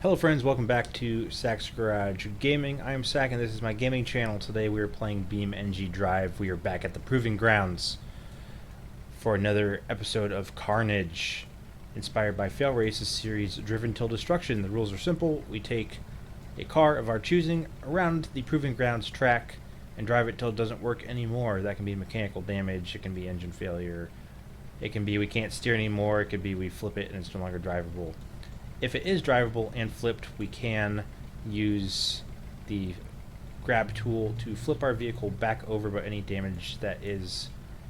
Hello friends, welcome back to Sack's Garage Gaming. I am Sack and this is my gaming channel. Today we are playing Beam NG Drive. We are back at the Proving Grounds for another episode of CARnage, inspired by FailRace's series Driven Till Destruction. The rules are simple. We take a car of our choosing around the Proving Grounds track and drive it till it doesn't work anymore. That can be mechanical damage, it can be engine failure, it can be we can't steer anymore, it could be we flip it and it's no longer drivable. If it is drivable and flipped, we can use the grab tool to flip our vehicle back over, but any damage that is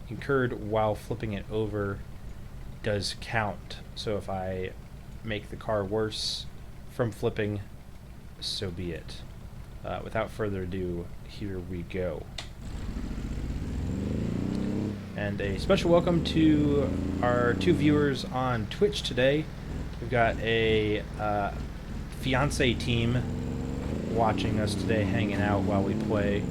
incurred while flipping it over does count. So if I make the car worse from flipping, so be it. Without further ado, here we go. And a special welcome to our two viewers on Twitch today. We've got a fiance team watching us today, hanging out while we play.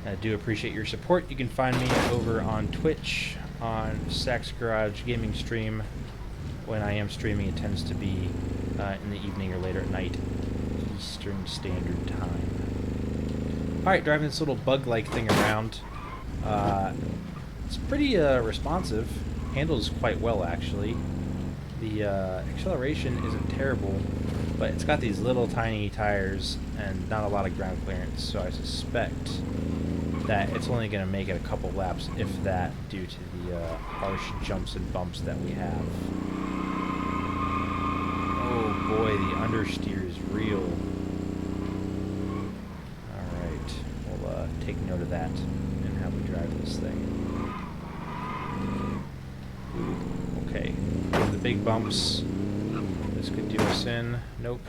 I do appreciate your support. You can find me over on Twitch on Sack's Garage Gaming Stream. When I am streaming, it tends to be in the evening or later at night, Eastern Standard Time. Alright, driving this little bug-like thing around. It's pretty responsive. Handles quite well, actually. The acceleration isn't terrible, but it's got these little tiny tires and not a lot of ground clearance, so I suspect that it's only going to make it a couple laps, if that, due to the harsh jumps and bumps that we have. Oh boy, the understeer is real. Alright, we'll take note of that and how we drive this thing. Okay, the big bumps. This could do us in. Nope.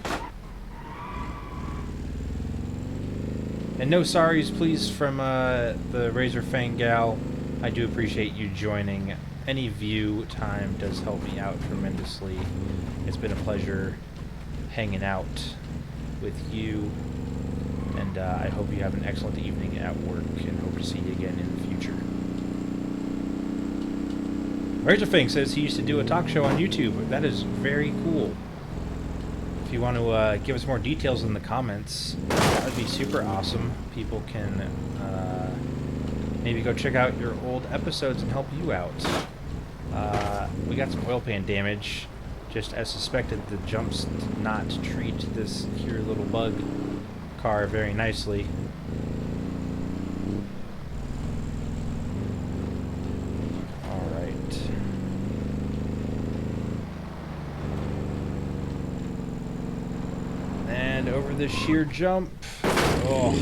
And no sorries, please, from the Razor Fang gal. I do appreciate you joining. Any view time does help me out tremendously. It's been a pleasure hanging out with you, and I hope you have an excellent evening at work, and hope to see you again in the future. Razor Fang says he used to do a talk show on YouTube. That is very cool. If you want to give us more details in the comments, that would be super awesome. People can maybe go check out your old episodes and help you out. We got some oil pan damage. Just as suspected, the jumps did not treat this here little bug car very nicely. Over this sheer jump. Oh,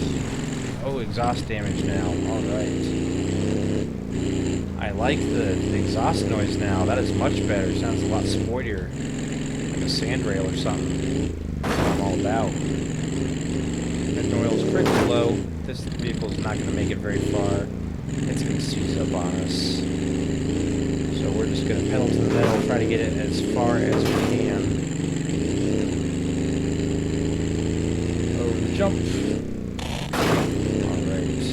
exhaust damage now. Alright. I like the exhaust noise now. That is much better. Sounds a lot sportier. Like a sandrail or something. That's what I'm all about. Engine oil is pretty low. This vehicle is not going to make it very far. It's going to seize up on us. So we're just going to pedal to the metal, try to get it as far as we can. Jump. Alright.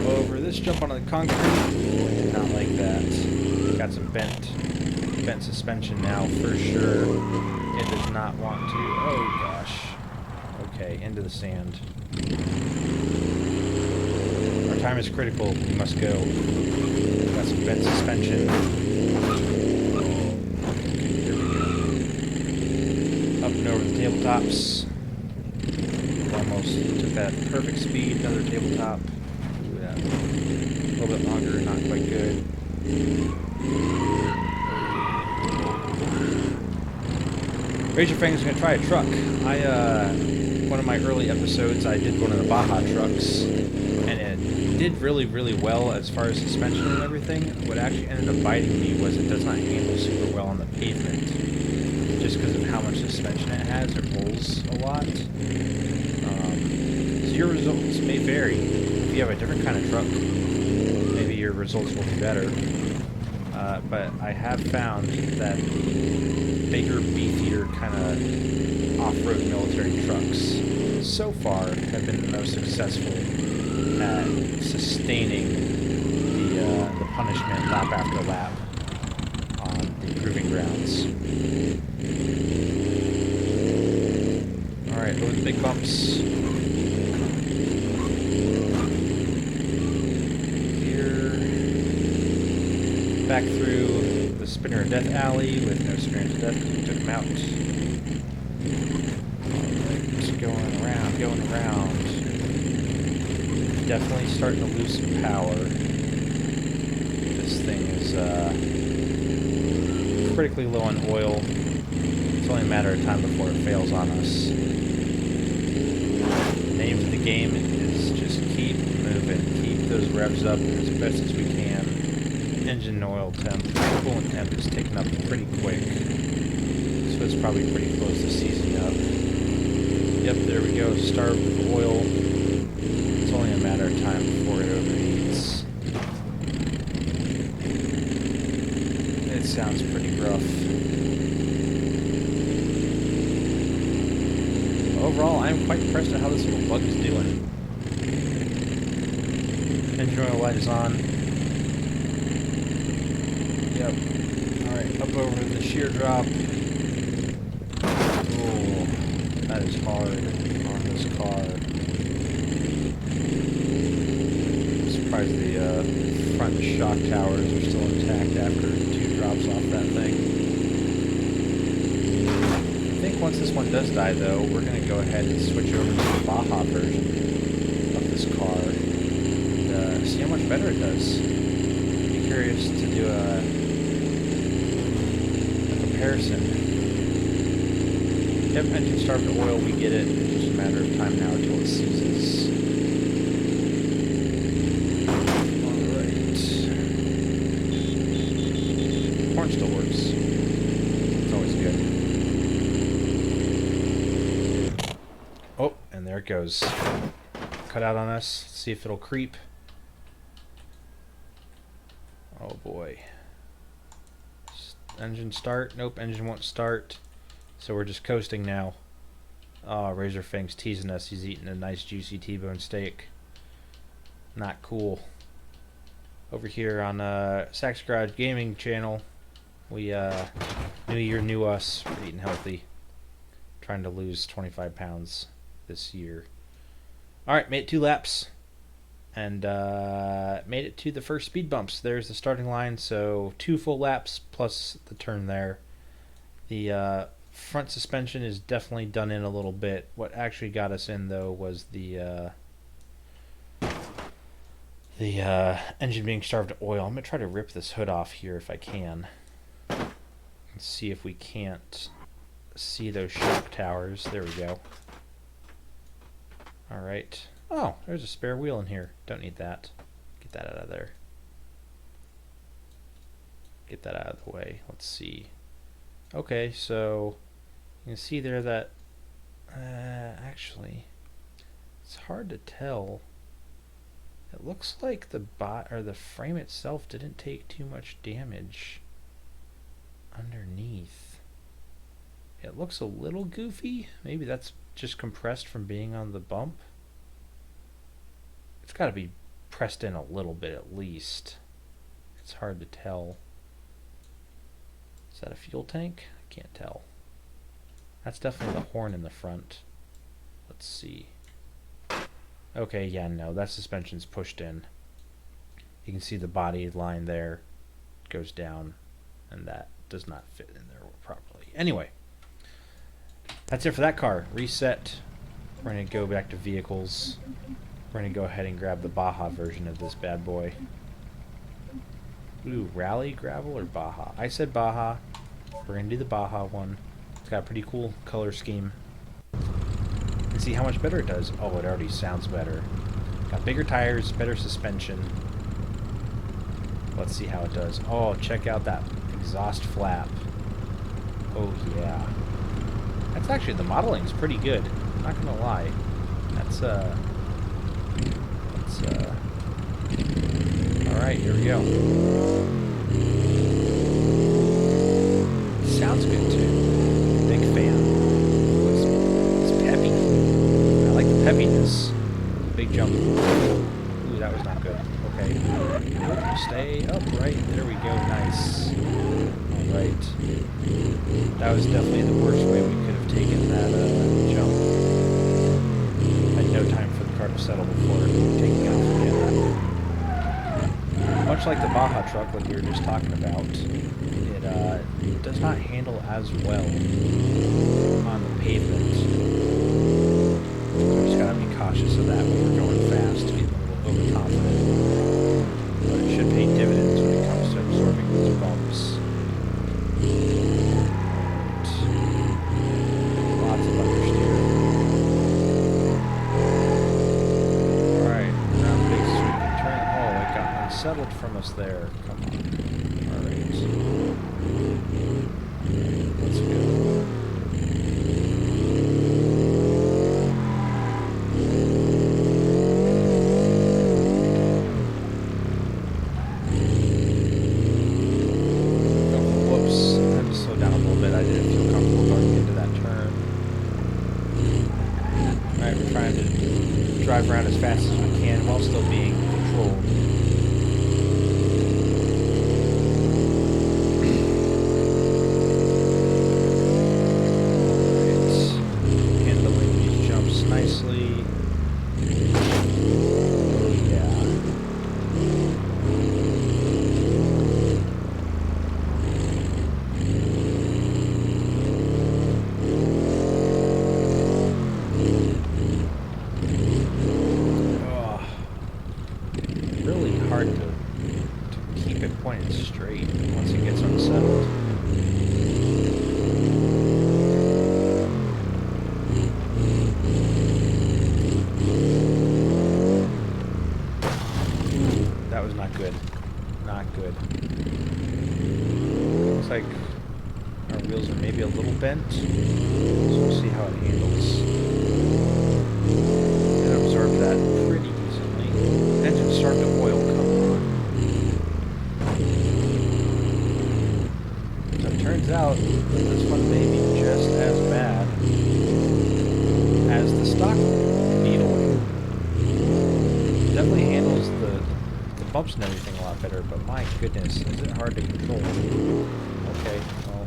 Over this jump onto the concrete. Ooh, I did not like that. Got some bent suspension now for sure. It does not want to. Oh gosh. Okay, into the sand. Our time is critical. We must go. Got some bent suspension. Up and over the tabletops. Almost took that perfect speed. Another tabletop. Ooh, yeah. A little bit longer, not quite good. Razor Fang is going to try a truck. One of my early episodes, I did one of the Baja trucks, and it did really, really well as far as suspension and everything. What actually ended up biting me was it does not handle super well on the pavement. Just because of how much suspension it has, it rolls a lot. So your results may vary. If you have a different kind of truck, maybe your results will be better. But I have found that the bigger, beefier kind of off-road military trucks so far have been the most successful at sustaining the punishment lap after lap on on the proving grounds. Alright, over the big bumps. Here. Back through the Spinner of Death alley with no Spinners of Death because we took him out. Alright, going around. Definitely starting to lose some power. This thing is critically low on oil. It's only a matter of time before it fails on us. The name of the game is just keep moving, keep those revs up as best as we can. Engine oil temp, coolant temp is taken up pretty quick, so it's probably pretty close to seizing up. Yep, there we go, starved with oil. It's only a matter of time before it overheats. It sounds pretty rough. Overall, I'm quite impressed at how this little bug is doing. Engine oil light is on. Yep. Alright, up over the shear drop. Oh, that is hard on this car. I'm surprised the front shock towers are still intact after 2 drops off that thing. I think once this one does die, though, we're going to go ahead and switch over to the Baja version of this car and see how much better it does. Be curious to do a comparison. Yep, engine starved to oil, we get it. It's just a matter of time now until it seizes. Alright. Horn still works. It's always good. Oh, and there it goes. Cut out on us. See if it'll creep. Oh boy. Engine start. Nope, engine won't start. So we're just coasting now. Oh, Razorfang's teasing us. He's eating a nice juicy T-bone steak. Not cool. Over here on Sax Garage Gaming channel, we new year, new us. We're eating healthy. Trying to lose 25 pounds this year. Alright, made it 2 laps. And made it to the first speed bumps. There's the starting line, so 2 full laps plus the turn there. The front suspension is definitely done in a little bit. What actually got us in, though, was the engine being starved to oil. I'm going to try to rip this hood off here if I can. Let's see if we can't see those shock towers. There we go. Alright. Oh, there's a spare wheel in here. Don't need that. Get that out of there. Get that out of the way. Let's see. Okay, so you can see there that actually it's hard to tell. It looks like the frame itself didn't take too much damage underneath. It looks a little goofy. Maybe that's just compressed from being on the bump. It's got to be pressed in a little bit at least. It's hard to tell. Is that a fuel tank? I can't tell. That's definitely the horn in the front. Let's see. Okay, yeah, no, that suspension's pushed in. You can see the body line there goes down, and that does not fit in there properly. Anyway, that's it for that car. Reset. We're going to go back to vehicles. We're going to go ahead and grab the Baja version of this bad boy. Ooh, Rally, Gravel, or Baja? I said Baja. We're going to do the Baja one. It's got a pretty cool color scheme. And see how much better it does. Oh, it already sounds better. Got bigger tires, better suspension. Let's see how it does. Oh, check out that exhaust flap. Oh, yeah. That's actually, the modeling's pretty good. I'm not going to lie. That's, alright, here we go. Sounds good too. Big fan. It's peppy. I like the peppiness. Big jump. Ooh, that was not good. Okay. Stay upright. There we go. Nice. right. That was definitely the worst way we could have taken that jump. Had no time for the car to settle before taking off again. Much like the Baja truck, like we were just talking about, it does not handle as well on the pavement. So we just gotta be cautious of that when we're going fast, getting a little overconfident. But it should pay dividends when it comes to absorbing those bumps. Lots of understeer. Alright, around big sweeping turn. Oh, it got unsettled from us there. Come on. Alright. Let's go. Drive around as fast as we can while still being controlled. It's handling these jumps nicely. Oh yeah. Hard to keep it pointed straight once it gets unsettled. That was not good. Not good. Looks like our wheels are maybe a little bent, so we'll see how it handles. It absorbed that pretty easily. Engine start to oil. Turns out that this one may be just as bad as the stock Beetle. Definitely handles the bumps and everything a lot better, but my goodness, is it hard to control. Okay, well,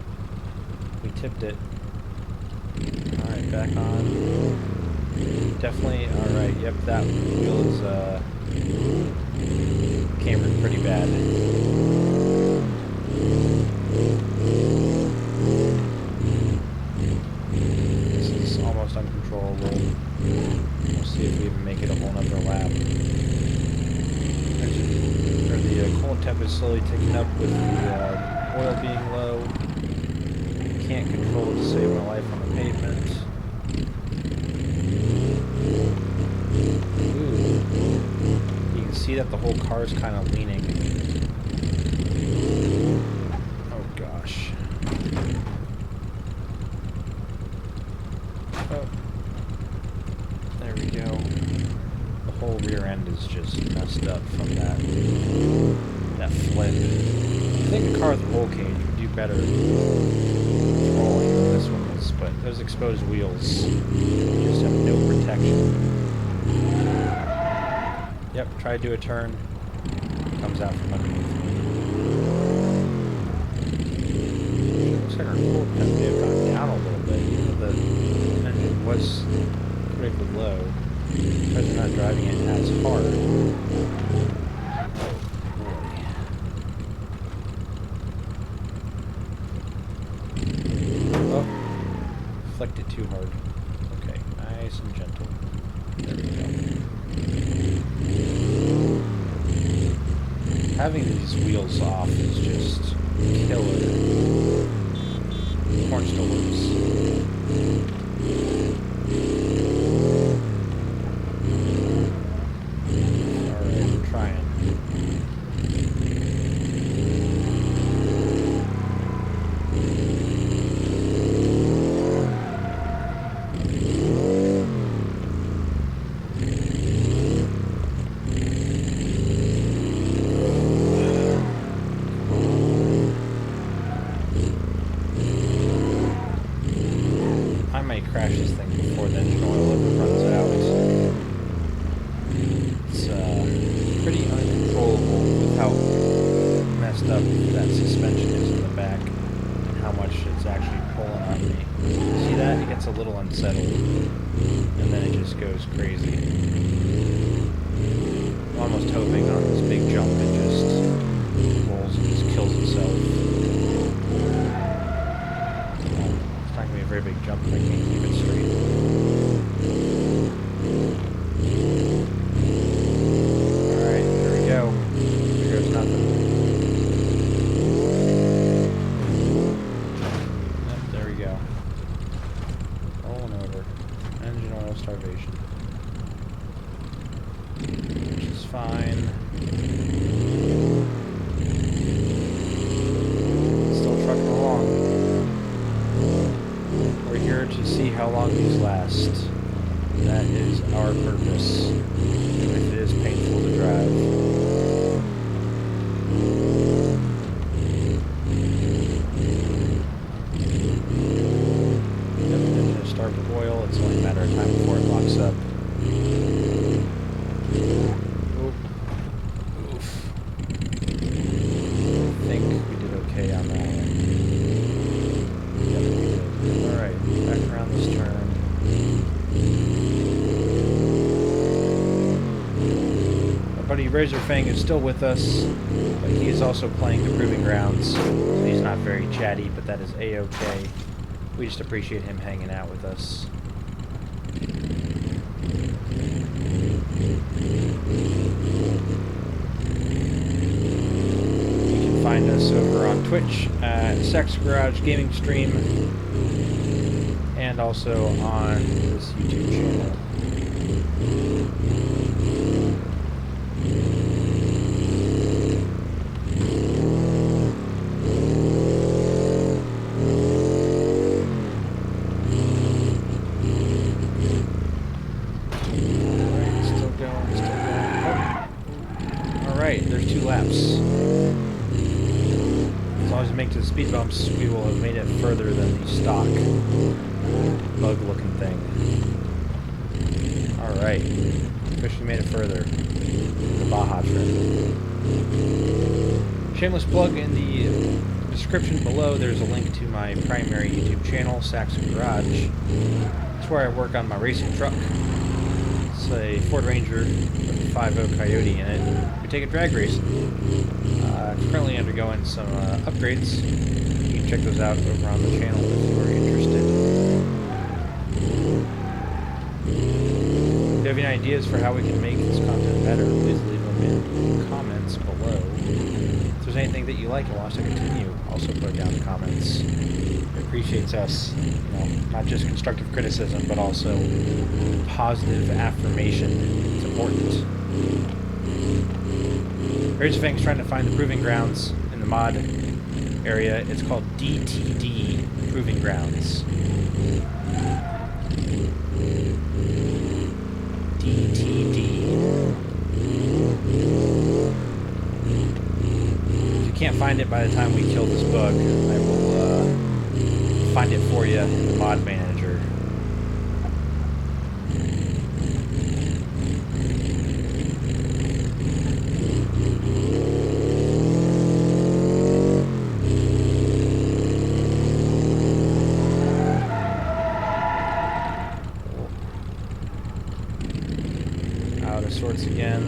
we tipped it. Alright, back on. Definitely, alright, yep, that wheel is cambered pretty bad. Uncontrollable. We'll see if we even make it a whole nother lap. The coolant temp is slowly ticking up with the oil being low. Can't control it to save my life on the pavement. Ooh. You can see that the whole car is kind of leaning. Oh gosh. Oh, there we go. The whole rear end is just messed up from that flip. I think a car with a roll cage would do better rolling than this one is, but those exposed wheels just have no protection. Yep, try to do a turn. Comes out from underneath me. Looks like our coolant temp may have gone down a little bit, even though the engine was pretty low, because we're not driving it as hard. Oh boy. Oh, flicked it too hard. Okay, nice and gentle. There we go. Having these wheels off is just killer. Corn still works. Crash this thing before the engine oil ever runs out. It's pretty uncontrollable with how messed up that suspension is in the back. how much it's actually pulling on me. See that? It gets a little unsettled, and then it just goes crazy. I'm almost hoping on this big jump it just rolls and just kills itself. It's not going to be a very big jump if I can't keep it straight. Alright, there we go. Here goes nothing. Yep, there we go. Rolling over. Engine oil starvation. Which is fine. Still trucking along. We're here to see how long these last. That is our purpose, even if it is painful to drive. Yep, engine is starved of oil. It's only a matter of time before it locks up. Razorfang is still with us, but he is also playing the Proving Grounds, so he's not very chatty, but that is A-okay. We just appreciate him hanging out with us. You can find us over on Twitch at Sex Garage Gaming Stream, and also on this YouTube channel. There's 2 laps. As long as we make it to the speed bumps, we will have made it further than the stock bug-looking thing. Alright. Officially made it further. The Baja trim. Shameless plug, in the description below, there's a link to my primary YouTube channel, Saxon Garage. That's where I work on my racing truck. It's a Ford Ranger with a 5.0 Coyote in it. We take a drag racing. It's currently undergoing some upgrades. You can check those out over on the channel if you are interested. If you have any ideas for how we can make this content better, please leave them in the comments below. If there's anything that you like and want us to continue, also put it down in the comments. It appreciates us, not just constructive criticism, but also positive affirmation. It's important. Razorfang's trying to find the Proving Grounds in the mod area. It's called DTD Proving Grounds. DTD. If you can't find it by the time we kill this bug, I will find it for you in the mod manager. Out of sorts again.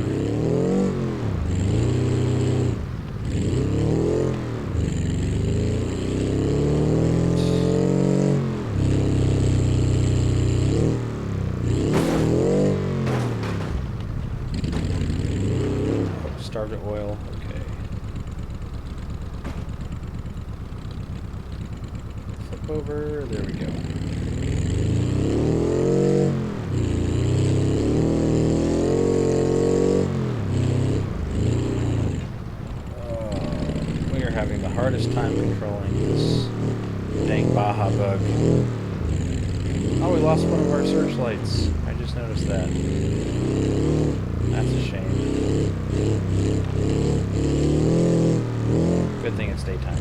Starved at oil. Okay. Flip over. There we go. We are having the hardest time controlling this dang Baja bug. Oh, we lost one of our searchlights. I just noticed that. That's a shame. Good thing it's daytime.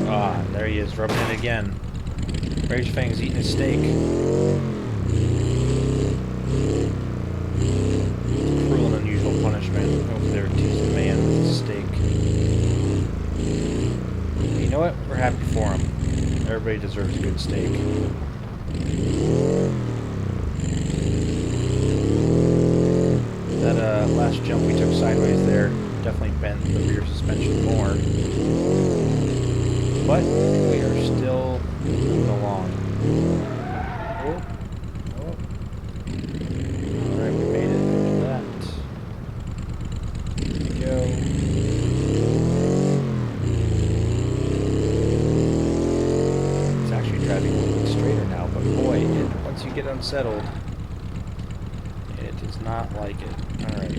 Ah, there he is, rubbing it again. Razorfang's eating his steak. know what? We're happy for him. Everybody deserves a good steak. That last jump we took sideways there definitely bent the rear suspension more. But we are still moving along. Oh. Oh. Alright, we made it. There's that. Here we go. It's actually driving a little bit straighter now, but boy, once you get unsettled, it does not like it. Alright.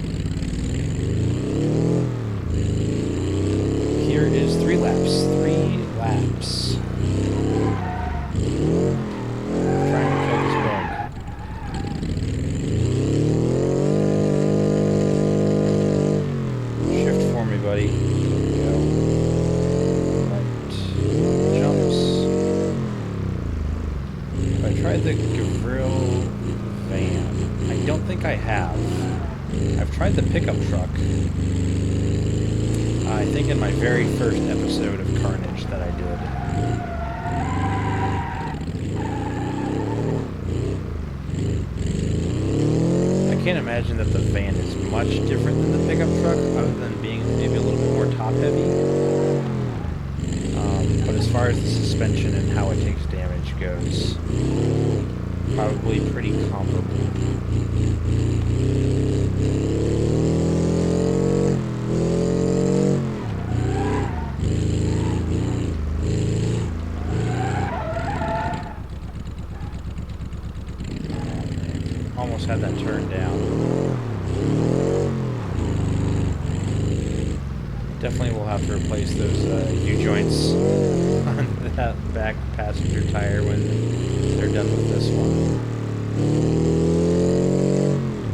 Here is 3 laps. 3 laps. Trying to kill this bug. Shift for me, buddy. There we go. Right. Jumps. Have I tried the grill van? I don't think I have. I've tried the pickup truck. I think in my very first episode of CARnage that I did. I can't imagine that the van is much different than the pickup truck, other than being maybe a little bit more top-heavy. But as far as the suspension and how it takes damage goes, probably pretty comparable. Almost had that turned down. Definitely will have to replace those U-joints on that back passenger tire when they're done with this one.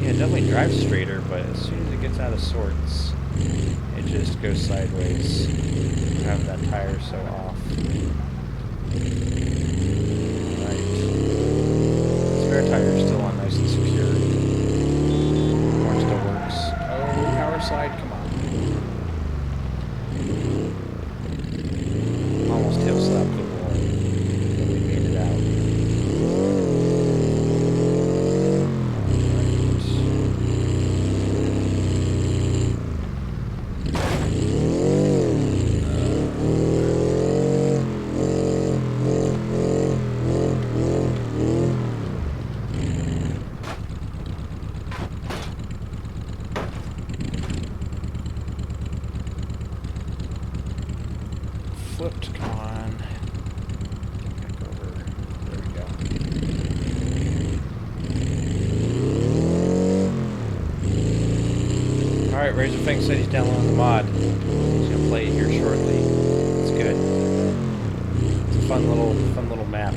Yeah, it definitely drives straighter, but as soon as it gets out of sorts, it just goes sideways. Having that tire so off. Spare tire is still on nice and secure. Horn still works. Oh, power slide, come on. Almost tail slapped the wall. But we made it out. Flipped, come on. Back over. There we go. Alright, Razor Fang said he's downloading the mod. He's gonna play it here shortly. It's good. It's a fun little map.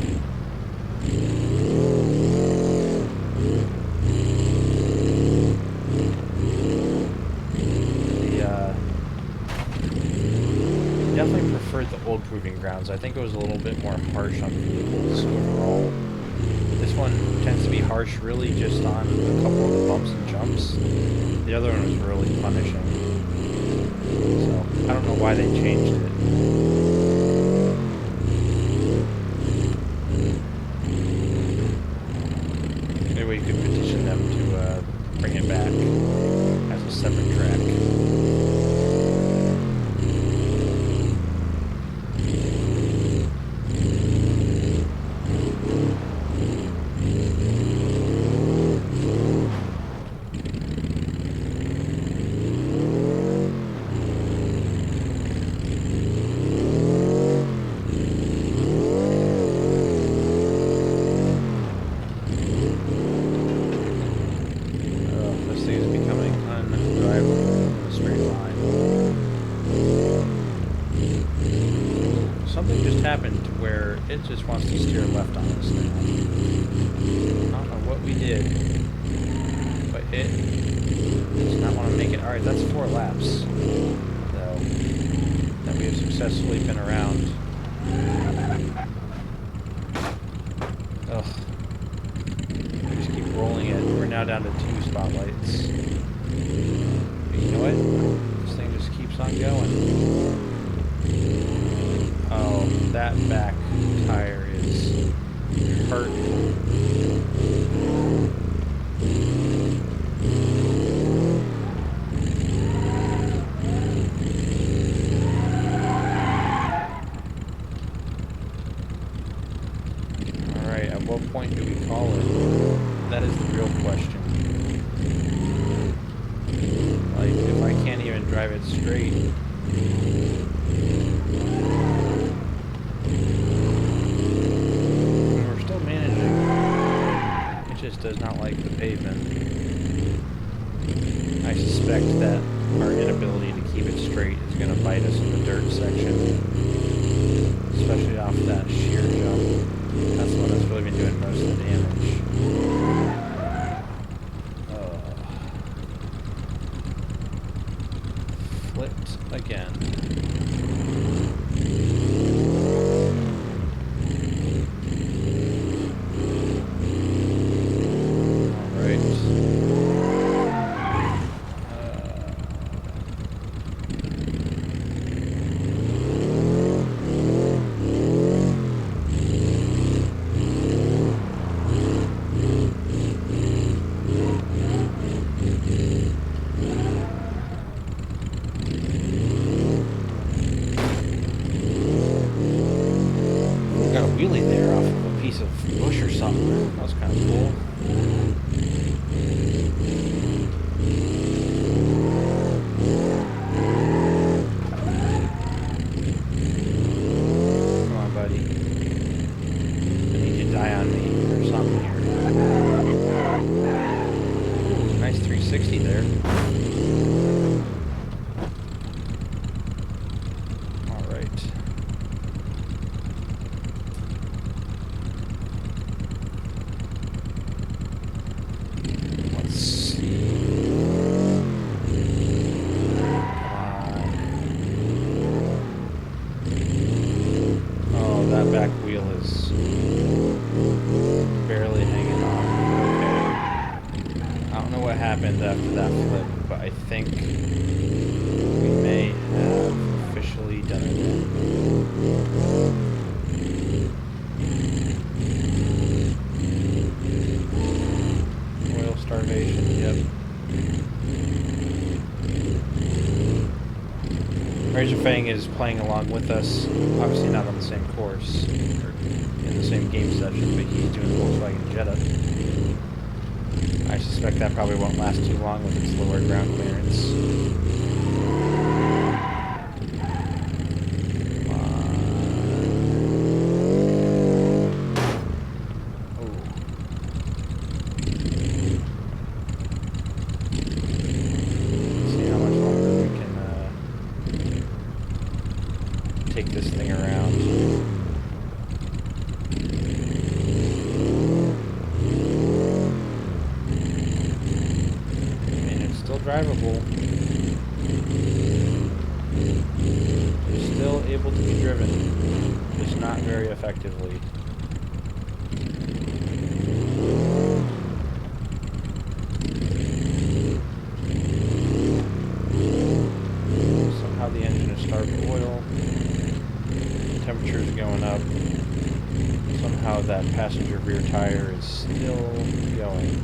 Definitely preferred the old Proving Grounds. I think it was a little bit more harsh on vehicles overall. This one tends to be harsh really just on a couple of the bumps and jumps. The other one was really punishing. So, I don't know why they changed it. Maybe we could petition them to bring it back as a separate track. Something just happened where it just wants to steer left on us now. I don't know what we did, but it does not want to make it. Alright, that's 4 laps. So, that we have successfully been around. Ugh. We just keep rolling it. We're now down to 2 spotlights. But you know what? This thing just keeps on going. Oh, that back tire is hurting. Alright, at what point do we call it? That is the real question. Like, if I can't even drive it straight. And we're still managing. It just does not like the pavement. I suspect that our inability to keep it straight is going to bite us in the dirt section. Especially off that sheer jump. That's the one that's really been doing most of the damage. Flipped again. Got a wheelie there off of a piece of bush or something. That was kind of cool. Come on, buddy. I need you to die on me or something here. Ooh, nice 360 there. That back wheel is barely hanging on. Okay. I don't know what happened after that flip, but I think we may have officially done it. Oil starvation, yep. Razor Fang is playing along with us, obviously not on the same course, or in the same game session, but he's doing the Volkswagen Jetta. I suspect that probably won't last too long with its lower ground clearance. Take this thing around. And it's still drivable. It's still able to be driven, just not very effectively. Somehow the engine is starved of oil. Temperature's going up. Somehow that passenger rear tire is still going.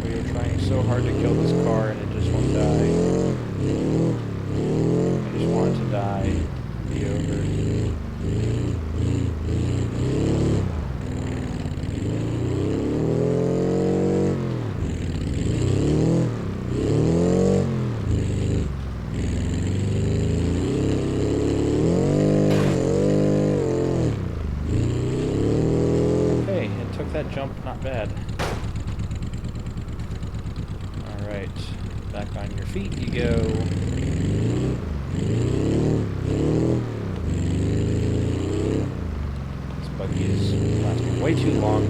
We are trying so hard to kill this car and it just won't die. I just want it to die and be over. That jump, not bad. Alright, back on your feet you go. This buggy is lasting way too long.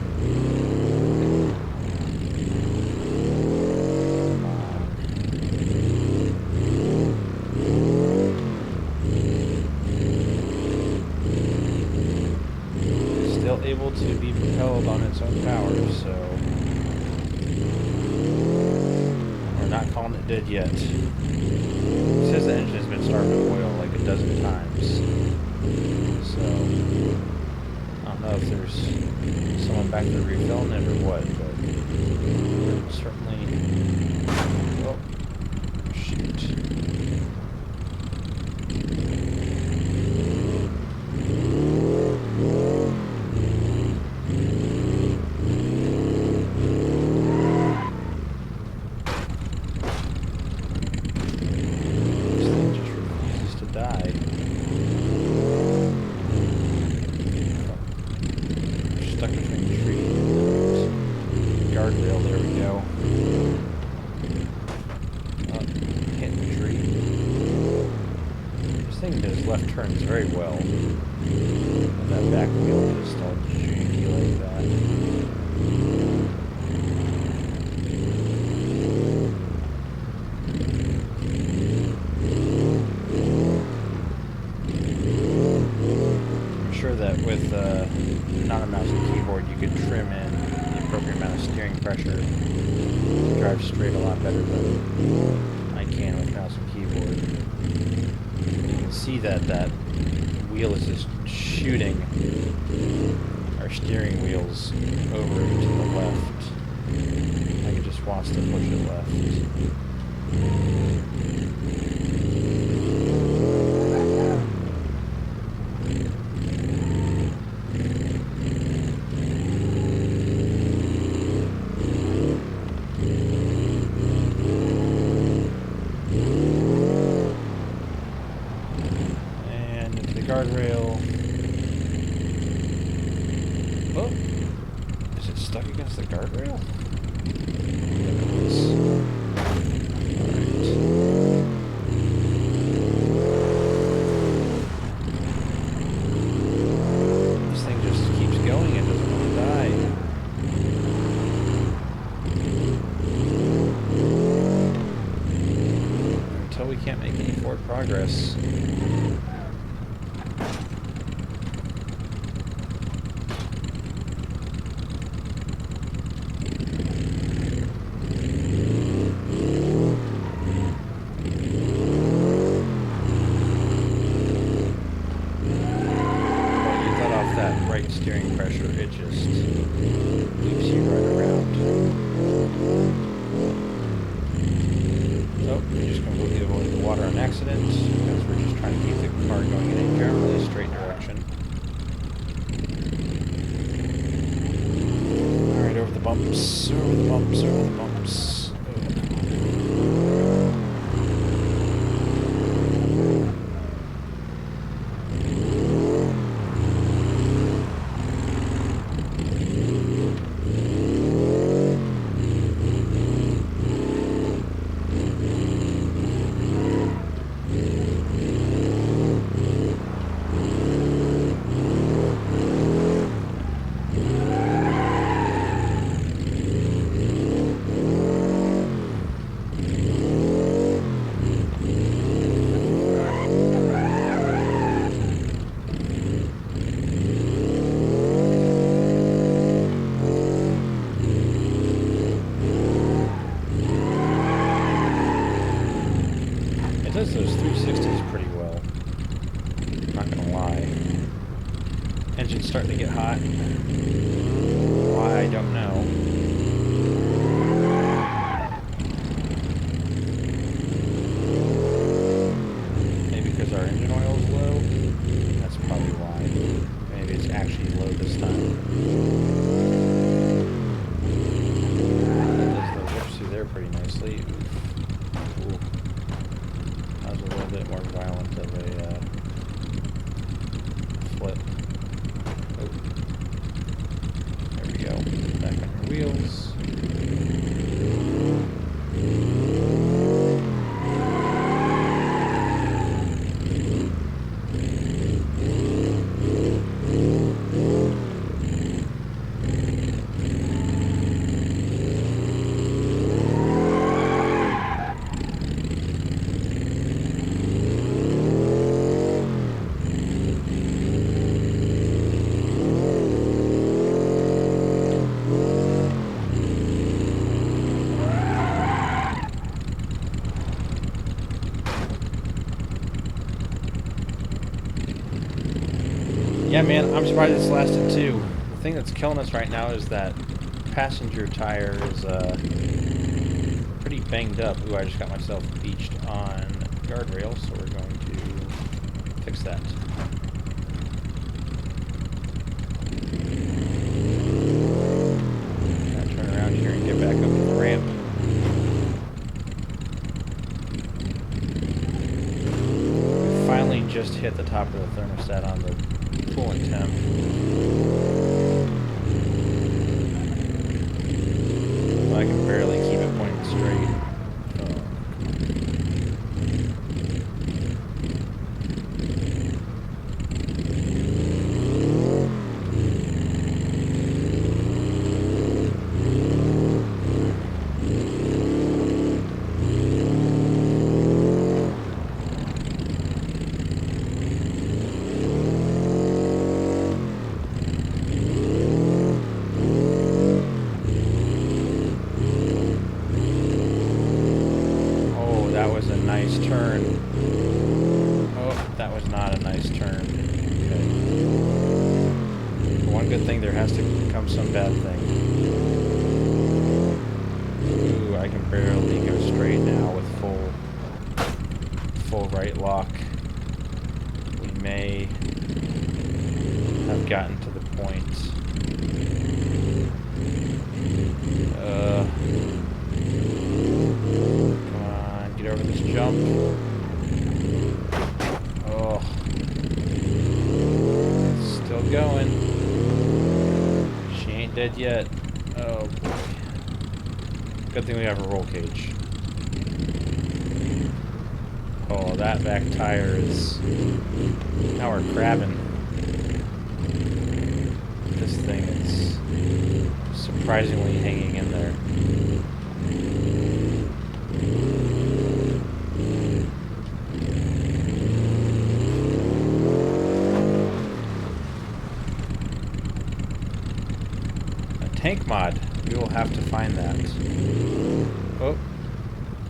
Able to be propelled on its own power, so Not calling it dead yet. It says the engine has been starved of oil like a dozen times. So, I don't know if there's someone back there refilling it or what, but certainly... Oh, shoot. Left turns very well, and that back wheel just all janky like that. I'm sure that with not a mouse and keyboard you could trim in the appropriate amount of steering pressure to drive straight a lot better than I can with mouse and keyboard. See that wheel is just shooting our steering wheels over to the left. Like it just wants to push it left. Guardrail. Oh, is it stuck against the guardrail? Alright. This thing just keeps going, it doesn't want to die. Until we can't make any forward progress. Steering pressure, it just leaves you right around. Oh, we just completely avoided the water on accident because we're just trying to keep the car going in a generally straight direction. Alright, over the bumps, over the bumps, over the bumps. It does those 360s pretty well. Not gonna lie. Engine's starting to get hot. Why, I don't know. Maybe because our engine oil is low? That's probably why. Maybe it's actually low this time. That does the whoops through there pretty nicely. Ooh. That was a little bit more violent of a flip. Oh. There we go. Back on your wheels. Yeah, man, I'm surprised this lasted too. The thing that's killing us right now is that passenger tire is pretty banged up. Ooh, I just got myself beached on guardrails, so we're going to fix that. Gotta turn around here and get back up to the ramp. We finally just hit the top of the thermostat on the coolant temp. I can barely keep it pointed straight. That was a nice turn. Oh, that was not a nice turn. Okay. One good thing, there has to come some bad thing. Ooh, I can barely go straight now with full right lock. We may have gotten to the point. Get over this jump. Oh. Still going. She ain't dead yet. Oh boy. Good thing we have a roll cage. Oh, that back tire is... Now we're crabbing. This thing is surprisingly hanging in there. Tank mod. We will have to find that. Oh,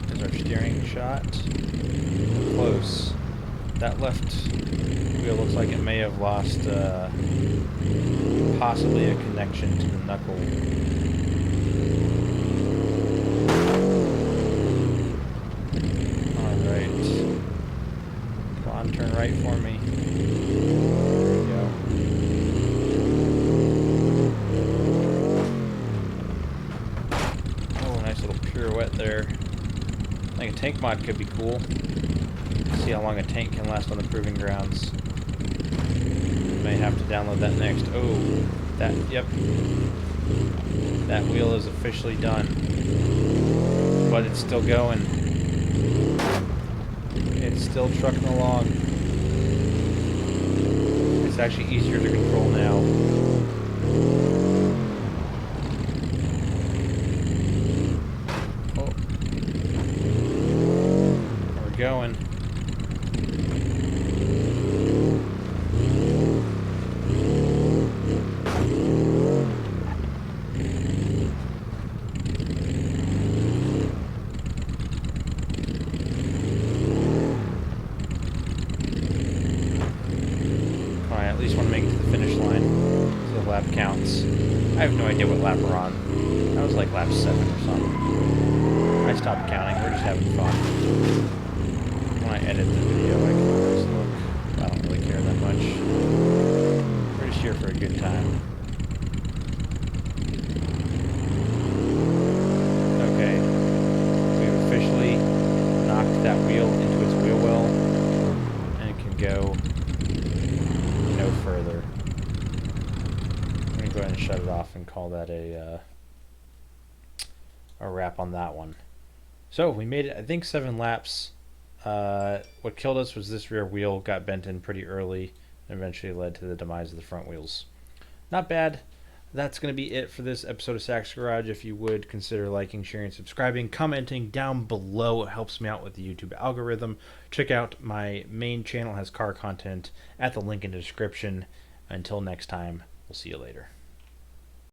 there's our steering shot. Close. That left wheel looks like it may have lost possibly a connection to the knuckle. Alright. Come on, turn right for me. There we go. Pirouette there. I think a tank mod could be cool. See how long a tank can last on the proving grounds. May have to download that next. Oh, yep. That wheel is officially done. But it's still going. It's still trucking along. It's actually easier to control now. Going. I at least want to make it to the finish line so the lap counts. I have no idea what lap we're on. That was like lap 7 or something. I stopped counting. We're just having fun. When I edit the video, I can always look. I don't really care that much. We're just here for a good time. Okay. We've officially knocked that wheel into its wheel well, and it can go no further. I'm going to go ahead and shut it off and call that a wrap on that one. So we made it, I think, 7 laps. What killed us was this rear wheel got bent in pretty early and eventually led to the demise of the front wheels. Not bad. That's going to be it for this episode of Sack's Garage. If you would, consider liking, sharing, subscribing, commenting down below. It helps me out with the YouTube algorithm. Check out my main channel, has car content at the link in the description. Until next time, we'll see you later.